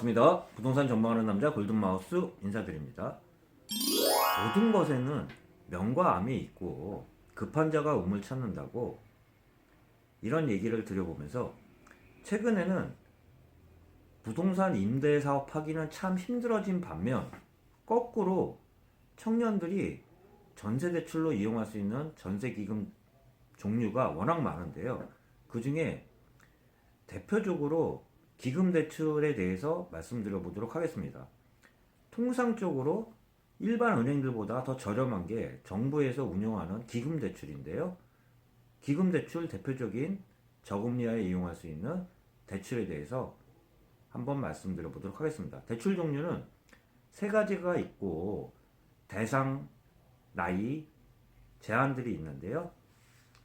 반갑습니다. 부동산 전망하는 남자 골든마우스 인사드립니다. 모든 것에는 명과 암이 있고 급한 자가 우물 찾는다고 이런 얘기를 드려보면서 최근에는 부동산 임대 사업하기는 참 힘들어진 반면 거꾸로 청년들이 전세 대출로 이용할 수 있는 전세 기금 종류가 워낙 많은데요. 그 중에 대표적으로 기금 대출에 대해서 말씀드려 보도록 하겠습니다. 통상적으로 일반 은행들보다 더 저렴한 게 정부에서 운영하는 기금 대출인데요. 기금 대출 대표적인 저금리하에 이용할 수 있는 대출에 대해서 한번 말씀드려 보도록 하겠습니다. 대출 종류는 세 가지가 있고 대상, 나이, 제한들이 있는데요.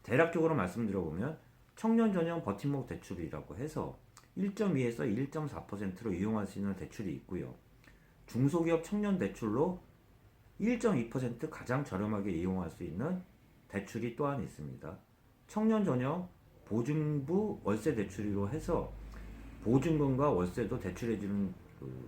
대략적으로 말씀드려 보면 청년 전용 버팀목 대출이라고 해서 1.2에서 1.4%로 이용할 수 있는 대출이 있고요. 중소기업 청년 대출로 1.2% 가장 저렴하게 이용할 수 있는 대출이 또한 있습니다. 청년 전용 보증부 월세 대출로 해서 보증금과 월세도 대출해주는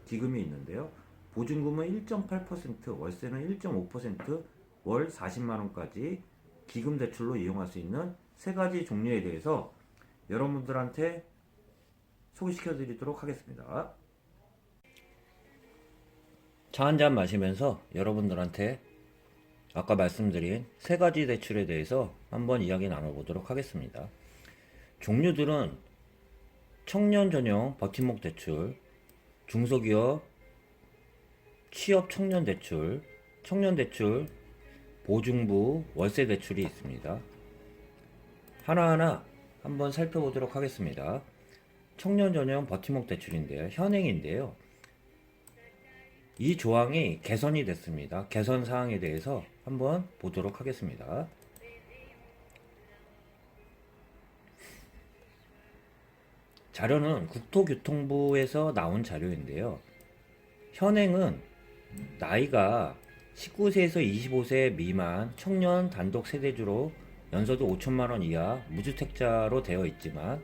기금이 있는데요. 보증금은 1.8%, 월세는 1.5%, 월 40만원까지 기금 대출로 이용할 수 있는 세 가지 종류에 대해서 여러분들한테 소개시켜 드리도록 하겠습니다. 차 한잔 마시면서 여러분들한테 아까 말씀드린 세 가지 대출에 대해서 한번 이야기 나눠보도록 하겠습니다. 종류들은 청년 전용 버팀목 대출, 중소기업 취업 청년 대출, 청년 대출, 보증부 월세 대출이 있습니다. 하나하나 한번 살펴보도록 하겠습니다. 청년 전용 버팀목 대출인데요. 현행인데요. 이 조항이 개선이 됐습니다. 개선 사항에 대해서 한번 보도록 하겠습니다. 자료는 국토교통부에서 나온 자료인데요. 현행은 나이가 19세에서 25세 미만 청년 단독 세대주로 연소득 5천만원 이하 무주택자로 되어 있지만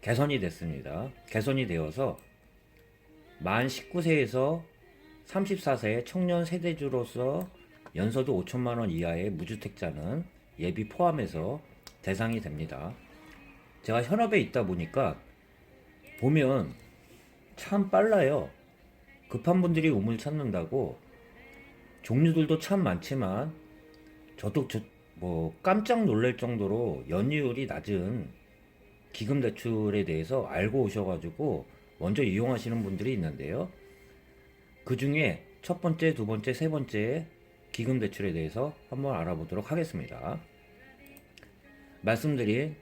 개선이 됐습니다. 개선이 되어서 만 19세에서 34세 청년 세대주로서 연소득 5천만원 이하의 무주택자는 예비 포함해서 대상이 됩니다. 제가 현업에 있다 보니까 보면 참 빨라요. 급한 분들이 우물 찾는다고 종류들도 참 많지만 저도 깜짝 놀랄 정도로 연이율이 낮은 기금 대출에 대해서 알고 오셔가지고 먼저 이용하시는 분들이 있는데요. 그 중에 첫 번째, 두 번째, 세 번째 기금 대출에 대해서 한번 알아보도록 하겠습니다. 말씀드린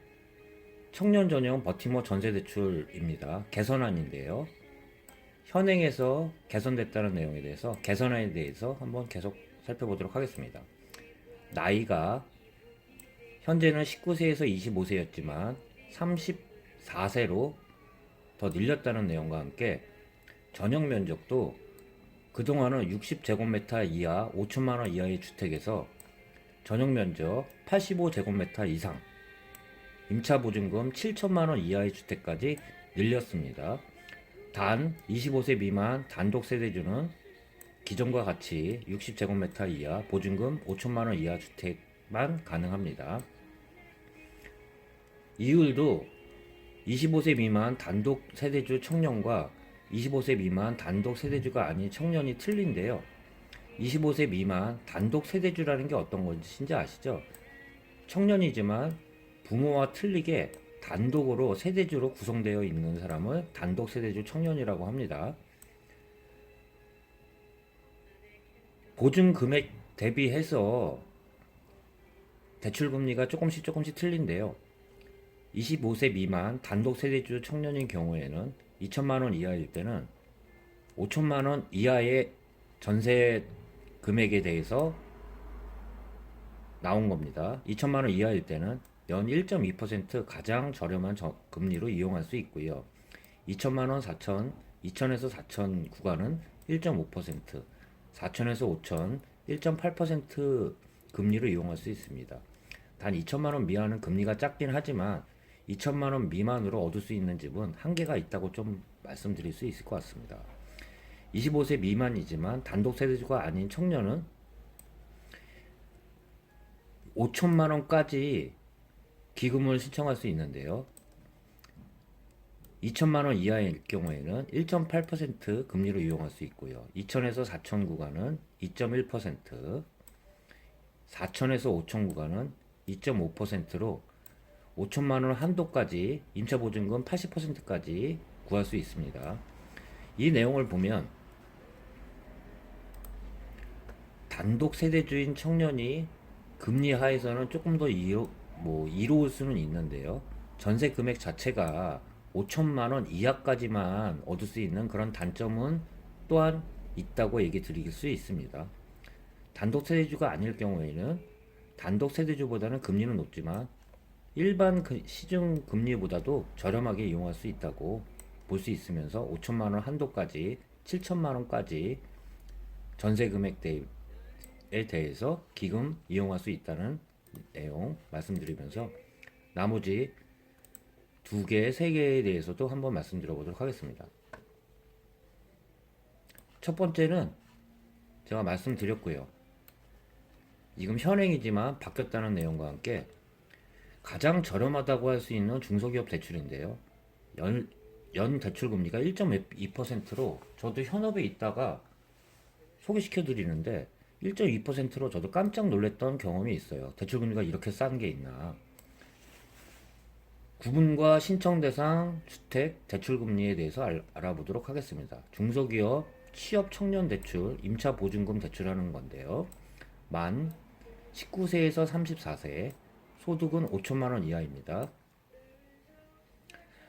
청년 전용 버티머 전세 대출입니다. 개선안인데요. 현행에서 개선됐다는 내용에 대해서 개선안에 대해서 한번 계속 살펴보도록 하겠습니다. 나이가 현재는 19세에서 25세였지만 34세로 더 늘렸다는 내용과 함께 전용 면적도 그동안은 60제곱미터 이하 5천만원 이하의 주택에서 전용 면적 85제곱미터 이상 임차 보증금 7천만원 이하의 주택까지 늘렸습니다. 단 25세 미만 단독 세대주는 기존과 같이 60제곱미터 이하 보증금 5천만원 이하 주택만 가능합니다. 이율도 25세 미만 단독 세대주 청년과 25세 미만 단독 세대주가 아닌 청년이 틀린데요. 25세 미만 단독 세대주라는 게 어떤 것인지 아시죠? 청년이지만 부모와 틀리게 단독으로 세대주로 구성되어 있는 사람을 단독 세대주 청년이라고 합니다. 보증 금액 대비해서 대출 금리가 조금씩 틀린데요. 25세 미만 단독 세대주 청년인 경우에는 2천만원 이하일 때는 5천만원 이하의 전세 금액에 대해서 나온 겁니다. 2천만원 이하일 때는 연 1.2% 가장 저렴한 금리로 이용할 수 있고요. 2천만원 4천, 2천에서 4천 구간은 1.5%, 4천에서 5천 1.8% 금리로 이용할 수 있습니다. 단 2천만원 미만은 금리가 작긴 하지만 2천만원 미만으로 얻을 수 있는 집은 한계가 있다고 좀 말씀드릴 수 있을 것 같습니다. 25세 미만이지만 단독 세대주가 아닌 청년은 5천만 원까지 기금을 신청할 수 있는데요. 2천만 원 이하일 경우에는 1.8% 금리로 이용할 수 있고요. 2천에서 4천 구간은 2.1%, 4천에서 5천 구간은 2.5%로 5천만 원 한도까지 임차 보증금 80%까지 구할 수 있습니다. 이 내용을 보면 단독 세대주인 청년이 금리 하에서는 조금 더 이로울 수는 있는데요. 전세 금액 자체가 5천만 원 이하까지만 얻을 수 있는 그런 단점은 또한 있다고 얘기 드릴 수 있습니다. 단독 세대주가 아닐 경우에는 단독 세대주보다는 금리는 높지만 일반 시중 금리보다도 저렴하게 이용할 수 있다고 볼 수 있으면서 5천만 원 한도까지 7천만 원까지 전세 금액대에 대해서 기금 이용할 수 있다는 내용 말씀드리면서 나머지 2개, 3개에 대해서도 한번 말씀드려 보도록 하겠습니다. 첫 번째는 제가 말씀드렸고요. 지금 현행이지만 바뀌었다는 내용과 함께 가장 저렴하다고 할 수 있는 중소기업 대출인데요. 연 대출 금리가 1.2%로 저도 현업에 있다가 소개시켜 드리는데 1.2%로 저도 깜짝 놀랐던 경험이 있어요. 대출 금리가 이렇게 싼 게 있나. 구분과 신청 대상 주택 대출 금리에 대해서 알아보도록 하겠습니다. 중소기업 취업 청년 대출 임차 보증금 대출하는 건데요. 만 19세에서 34세 소득은 5천만 원 이하입니다.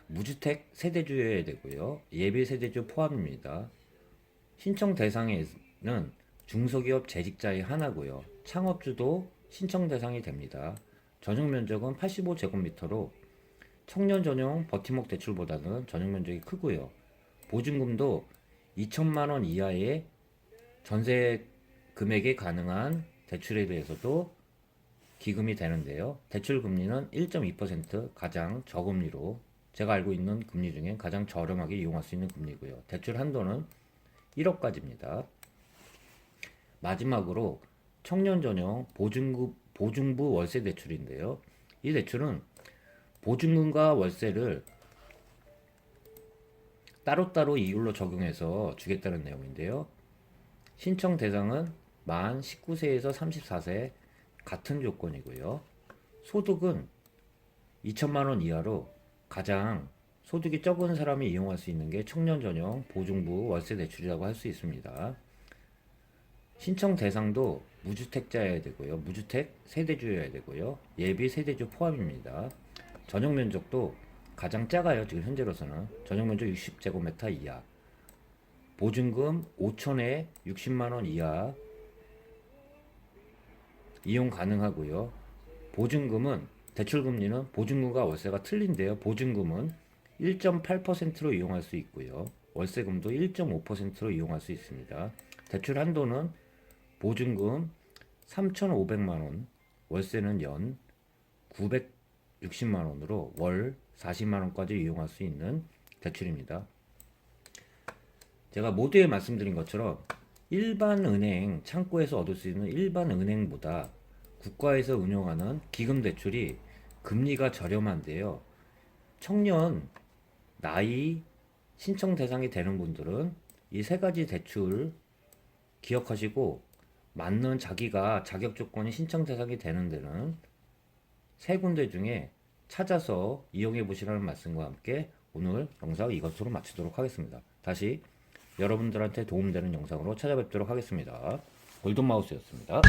무주택 세대주여야 되고요. 예비 세대주 포함입니다. 신청 대상에는 중소기업 재직자의 하나고요. 창업주도 신청 대상이 됩니다. 전용 면적은 85제곱미터로 청년 전용 버팀목 대출보다는 전용 면적이 크고요. 보증금도 2천만 원 이하의 전세 금액에 가능한 대출에 대해서도 기금이 되는데요. 대출 금리는 1.2% 가장 저금리로 제가 알고 있는 금리 중에 가장 저렴하게 이용할 수 있는 금리고요. 대출 한도는 1억까지입니다. 마지막으로 청년 전용 보증부 월세 대출인데요. 이 대출은 보증금과 월세를 따로따로 이율로 적용해서 주겠다는 내용인데요. 신청 대상은 만 19세에서 34세 같은 조건이고요. 소득은 2천만 원 이하로 가장 소득이 적은 사람이 이용할 수 있는 게 청년 전용 보증부 월세 대출이라고 할 수 있습니다. 신청 대상도 무주택자여야 되고요. 무주택 세대주여야 되고요. 예비 세대주 포함입니다. 전용 면적도 가장 작아요. 지금 현재로서는 전용 면적 60제곱미터 이하, 보증금 5천에 60만 원 이하 이용 가능하고요. 보증금은 대출금리는 보증금과 월세가 틀린데요. 보증금은 1.8%로 이용할 수 있고요. 월세금도 1.5%로 이용할 수 있습니다. 대출 한도는 보증금 3,500만 원, 월세는 연 960만 원으로 월 40만 원까지 이용할 수 있는 대출입니다. 제가 모두에 말씀드린 것처럼 일반 은행 창구에서 얻을 수 있는 일반 은행보다 국가에서 운영하는 기금 대출이 금리가 저렴한데요. 청년, 나이, 신청 대상이 되는 분들은 이 3가지 대출 기억하시고 맞는 자기가 자격 조건이 신청 대상이 되는 데는 3군데 중에 찾아서 이용해 보시라는 말씀과 함께 오늘 영상 이것으로 마치도록 하겠습니다. 다시 여러분들한테 도움되는 영상으로 찾아뵙도록 하겠습니다. 골든마우스였습니다.